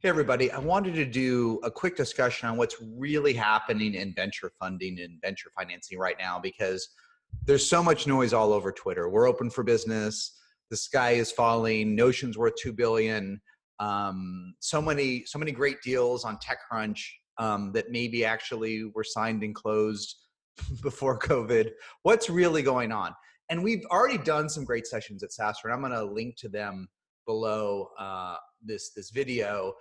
Hey, everybody. I wanted to do a quick discussion on what's really happening in venture funding and venture financing right now, because there's so much noise all over Twitter. We're open for business. The sky is falling. Notion's worth $2 billion. So many great deals on TechCrunch that maybe actually were signed and closed before COVID. What's really going on? And we've already done some great sessions at SaaStr, and I'm going to link to them below this video.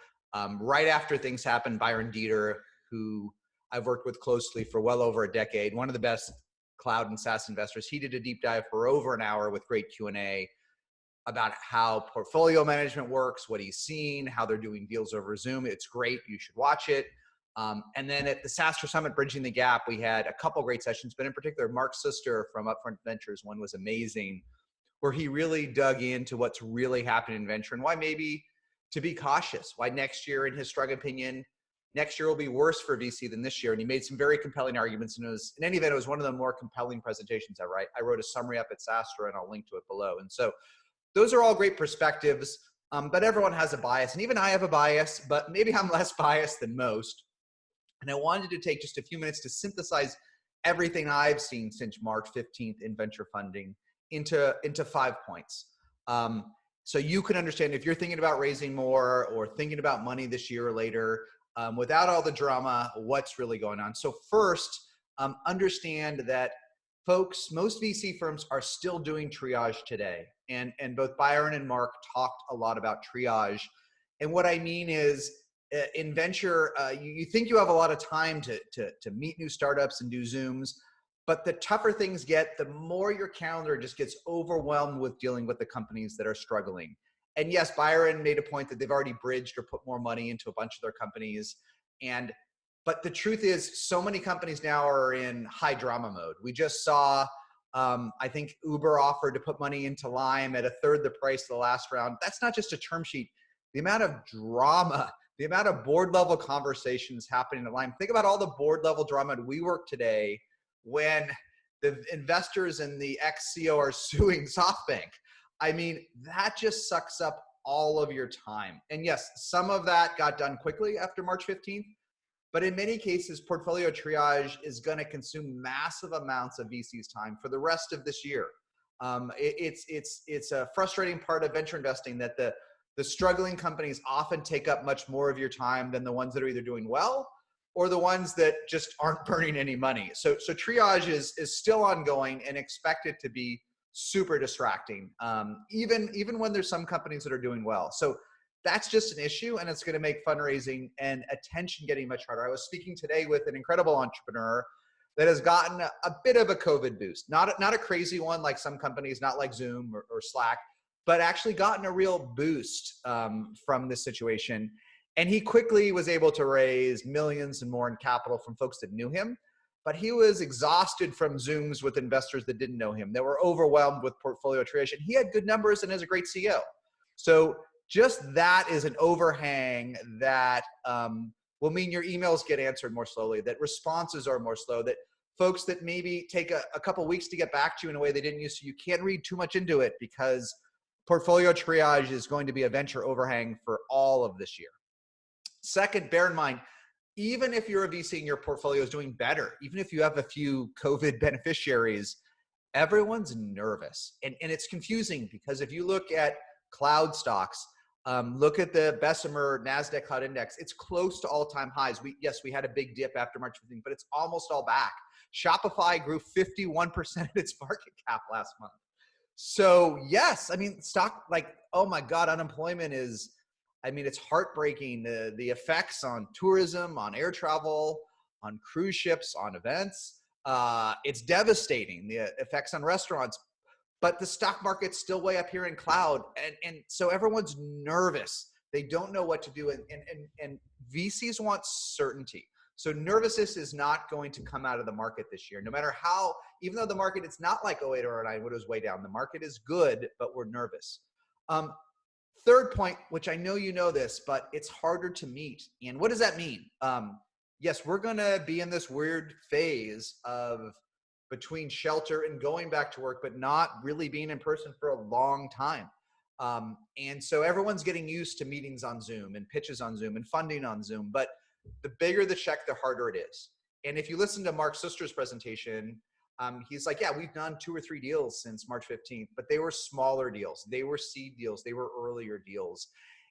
Right after things happened, Byron Dieter, who I've worked with closely for well over a decade, one of the best cloud and SaaS investors, he did a deep dive for over an hour with great Q&A about how portfolio management works, what he's seen, how they're doing deals over Zoom. It's great. You should watch it. And then at the SaaStr Summit, Bridging the Gap, we had a couple great sessions, but in particular, Mark Suster from Upfront Ventures, one was amazing, where he really dug into what's really happening in venture and why maybe to be cautious, why next year, in his strong opinion, next year will be worse for VC than this year. And he made some very compelling arguments. And it was, in any event, it was one of the more compelling presentations I wrote a summary up at SaaStr, and I'll link to it below. And so those are all great perspectives, but everyone has a bias. And even I have a bias, but maybe I'm less biased than most. And I wanted to take just a few minutes to synthesize everything I've seen since March 15th in venture funding into 5 points. So you can understand if you're thinking about raising more or thinking about money this year or later, without all the drama, what's really going on. So first, understand that folks, most VC firms are still doing triage today. And both Byron and Mark talked a lot about triage. And what I mean is in venture, you think you have a lot of time to meet new startups and do Zooms. But the tougher things get, the more your calendar just gets overwhelmed with dealing with the companies that are struggling. And yes, Byron made a point that they've already bridged or put more money into a bunch of their companies. But the truth is, so many companies now are in high drama mode. We just saw, I think Uber offered to put money into Lime at a third the price of the last round. That's not just a term sheet. The amount of drama, the amount of board level conversations happening at Lime. Think about all the board level drama at WeWork today, when the investors and the ex-CEO are suing SoftBank. I mean, that just sucks up all of your time. And yes, some of that got done quickly after March 15th, but in many cases, portfolio triage is going to consume massive amounts of VC's time for the rest of this year. It's a frustrating part of venture investing that the struggling companies often take up much more of your time than the ones that are either doing well or the ones that just aren't burning any money. So triage is still ongoing and expected to be super distracting, even when there's some companies that are doing well. So that's just an issue, and it's gonna make fundraising and attention getting much harder. I was speaking today with an incredible entrepreneur that has gotten a bit of a COVID boost. Not a crazy one like some companies, not like Zoom or Slack, but actually gotten a real boost from this situation. And he quickly was able to raise millions and more in capital from folks that knew him. But he was exhausted from Zooms with investors that didn't know him, that were overwhelmed with portfolio triage. And he had good numbers and is a great CEO. So just that is an overhang that will mean your emails get answered more slowly, that responses are more slow, that folks that maybe take a couple weeks to get back to you in a way they didn't used to, you can't read too much into it because portfolio triage is going to be a venture overhang for all of this year. Second, bear in mind, even if you're a VC and your portfolio is doing better, even if you have a few COVID beneficiaries, everyone's nervous. And it's confusing because if you look at cloud stocks, look at the Bessemer NASDAQ Cloud Index, it's close to all-time highs. Yes, we had a big dip after March 15th, but it's almost all back. Shopify grew 51% of its market cap last month. So yes, I mean, stock, like, oh my God, unemployment is, I mean, it's heartbreaking, the effects on tourism, on air travel, on cruise ships, on events. It's devastating, the effects on restaurants, but the stock market's still way up here in cloud. And so everyone's nervous. They don't know what to do. And VCs want certainty. So nervousness is not going to come out of the market this year, no matter how, even though the market, it's not like 08 or 09 when it was way down. The market is good, but we're nervous. Third point, which I know you know this, but it's harder to meet. And what does that mean? Yes, we're going to be in this weird phase of between shelter and going back to work, but not really being in person for a long time. And so everyone's getting used to meetings on Zoom and pitches on Zoom and funding on Zoom. But the bigger the check, the harder it is. And if you listen to Mark Sister's presentation, he's like, yeah, we've done 2 or 3 deals since March 15th, but they were smaller deals. They were seed deals. They were earlier deals.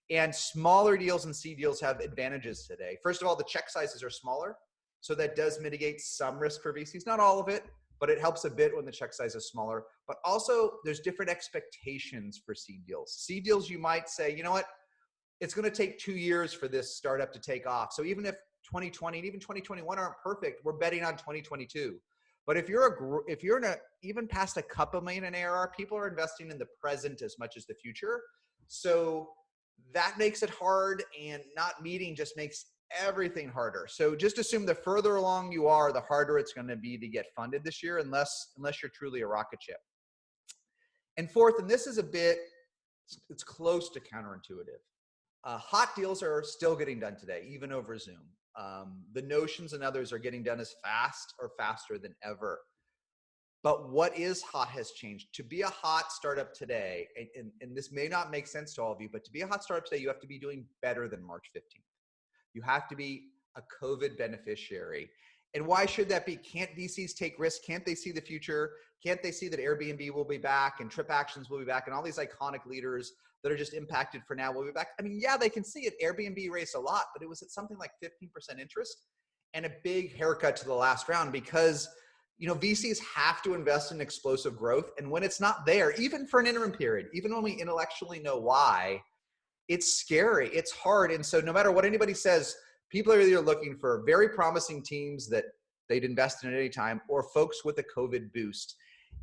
And smaller deals and seed deals have advantages today. First of all, the check sizes are smaller. So that does mitigate some risk for VCs, not all of it, but it helps a bit when the check size is smaller. But also there's different expectations for seed deals. Seed deals, you might say, you know what, it's going to take 2 years for this startup to take off. So even if 2020 and even 2021 aren't perfect, we're betting on 2022. But if you're in a even past a couple million in ARR, people are investing in the present as much as the future. So that makes it hard, and not meeting just makes everything harder. So just assume the further along you are, the harder it's going to be to get funded this year, unless you're truly a rocket ship. And fourth, and this is it's close to counterintuitive. Hot deals are still getting done today, even over Zoom. The Notions and others are getting done as fast or faster than ever. But what is hot has changed. To be a hot startup today, and this may not make sense to all of you, but to be a hot startup today, you have to be doing better than March 15th. You have to be a COVID beneficiary. And why should that be? Can't VCs take risks? Can't they see the future? Can't they see that Airbnb will be back and TripActions will be back and all these iconic leaders that are just impacted for now will be back? I mean, yeah, they can see it. Airbnb raised a lot, but it was at something like 15% interest and a big haircut to the last round because, VCs have to invest in explosive growth. And when it's not there, even for an interim period, even when we intellectually know why, it's scary, it's hard. And so no matter what anybody says, people are either looking for very promising teams that they'd invest in at any time or folks with a COVID boost.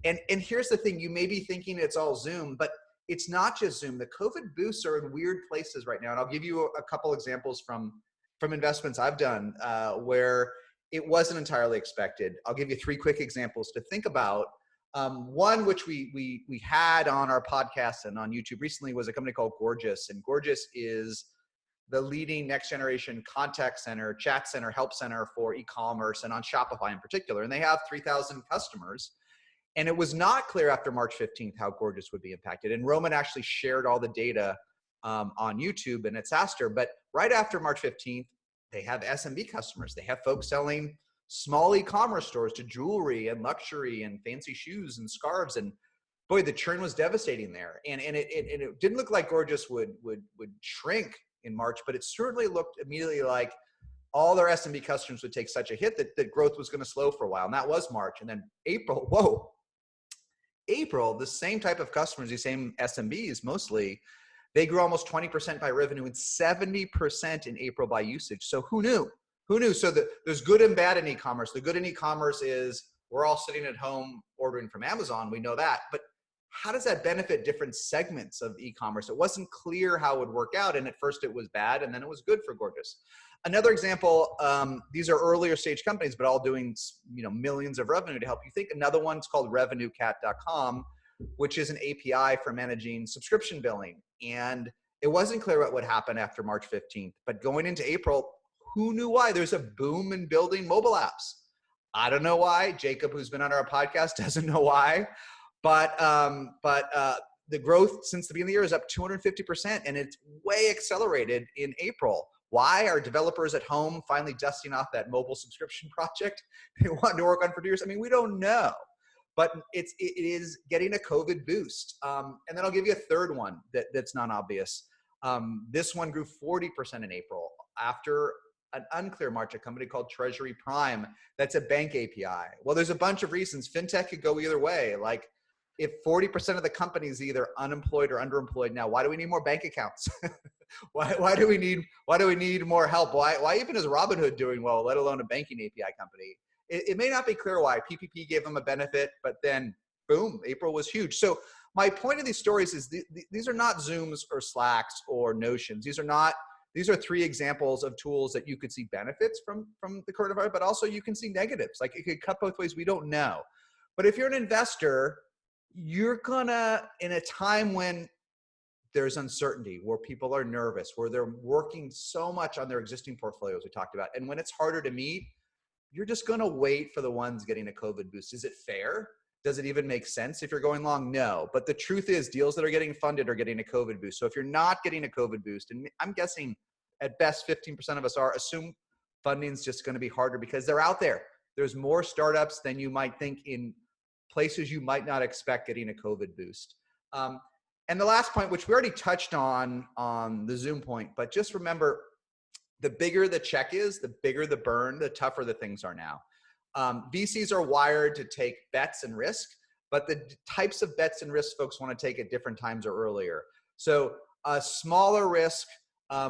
And here's the thing, you may be thinking it's all Zoom, but it's not just Zoom. The COVID boosts are in weird places right now. And I'll give you a couple examples from investments I've done where it wasn't entirely expected. I'll give you 3 quick examples to think about. One which we had on our podcast and on YouTube recently was a company called Gorgias. And Gorgias is the leading next generation contact center, chat center, help center for e-commerce and on Shopify in particular. And they have 3,000 customers. And it was not clear after March 15th how Gorgias would be impacted. And Roman actually shared all the data on YouTube and it's Aster. But right after March 15th, they have SMB customers. They have folks selling small e-commerce stores to jewelry and luxury and fancy shoes and scarves. And boy, the churn was devastating there. And it didn't look like Gorgias would shrink in March, but it certainly looked immediately like all their SMB customers would take such a hit that growth was going to slow for a while. And that was March. And then April, the same type of customers, these same SMBs mostly, they grew almost 20% by revenue and 70% in April by usage. So who knew? Who knew? So there's good and bad in e-commerce. The good in e-commerce is we're all sitting at home ordering from Amazon. We know that. But how does that benefit different segments of e-commerce? It wasn't clear how it would work out. And at first it was bad and then it was good for Gorgias. Another example, these are earlier stage companies, but all doing millions of revenue to help you think. Another one's called RevenueCat.com, which is an API for managing subscription billing. And it wasn't clear what would happen after March 15th. But going into April, who knew why? There's a boom in building mobile apps. I don't know why. Jacob, who's been on our podcast, doesn't know why. But the growth since the beginning of the year is up 250%, and it's way accelerated in April. Why are developers at home finally dusting off that mobile subscription project they wanted to work on for 2 years? I mean, we don't know, but it is getting a COVID boost. And then I'll give you a third one that's not obvious. This one grew 40% in April after an unclear March, a company called Treasury Prime. That's a bank API. Well, there's a bunch of reasons. Fintech could go either way. Like if 40% of the company is either unemployed or underemployed now, why do we need more bank accounts? why do we need more help? Why even is Robinhood doing well, let alone a banking API company? It may not be clear why. PPP gave them a benefit, but then boom, April was huge. So my point of these stories is these are not Zooms or Slacks or Notions. These are 3 examples of tools that you could see benefits from the coronavirus, but also you can see negatives. Like it could cut both ways. We don't know. But if you're an investor, you're gonna, in a time when there's uncertainty, where people are nervous, where they're working so much on their existing portfolios we talked about, and when it's harder to meet, you're just gonna wait for the ones getting a COVID boost. Is it fair? Does it even make sense if you're going long? No. But the truth is, deals that are getting funded are getting a COVID boost. So if you're not getting a COVID boost, and I'm guessing at best 15% of us are, assume funding's just going to be harder because they're out there. There's more startups than you might think in places you might not expect getting a COVID boost. And the last point, which we already touched on the Zoom point, but just remember, the bigger the check is, the bigger the burn, the tougher the things are now. VCs are wired to take bets and risk, but the types of bets and risks folks want to take at different times or earlier. So a smaller risk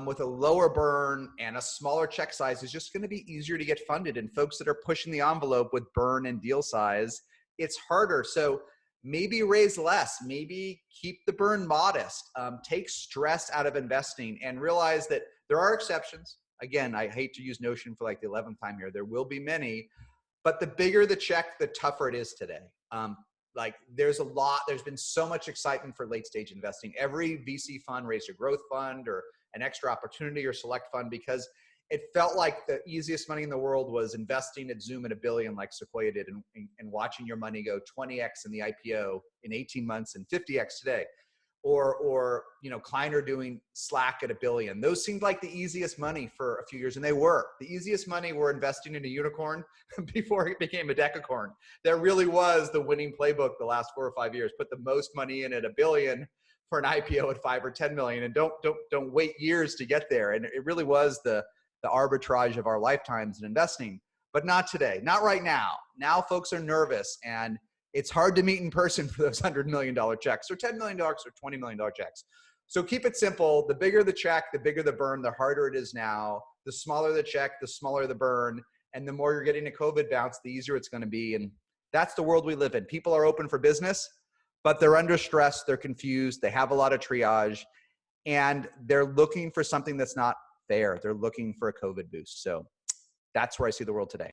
with a lower burn and a smaller check size is just going to be easier to get funded. And folks that are pushing the envelope with burn and deal size, it's harder. So maybe raise less, maybe keep the burn modest, take stress out of investing and realize that there are exceptions. Again, I hate to use Notion for like the 11th time here. There will be many, but the bigger the check, the tougher it is today. Like there's been so much excitement for late stage investing. Every VC fund raised a growth fund or an extra opportunity or select fund because it felt like the easiest money in the world was investing at Zoom at $1 billion like Sequoia did and watching your money go 20x in the IPO in 18 months and 50x today. Or Kleiner doing Slack at $1 billion. Those seemed like the easiest money for a few years, and they were. The easiest money were investing in a unicorn before it became a decacorn. That really was the winning playbook the last 4 or 5 years. Put the most money in at $1 billion for an IPO at 5 or 10 million, and don't wait years to get there. And it really was the arbitrage of our lifetimes in investing, but not today, not right now. Now folks are nervous and it's hard to meet in person for those $100 million checks or $10 million or $20 million checks. So keep it simple. The bigger the check, the bigger the burn, the harder it is now. The smaller the check, the smaller the burn. And the more you're getting a COVID bounce, the easier it's going to be. And that's the world we live in. People are open for business, but they're under stress. They're confused. They have a lot of triage and they're looking for something that's not fair. They're looking for a COVID boost. So that's where I see the world today.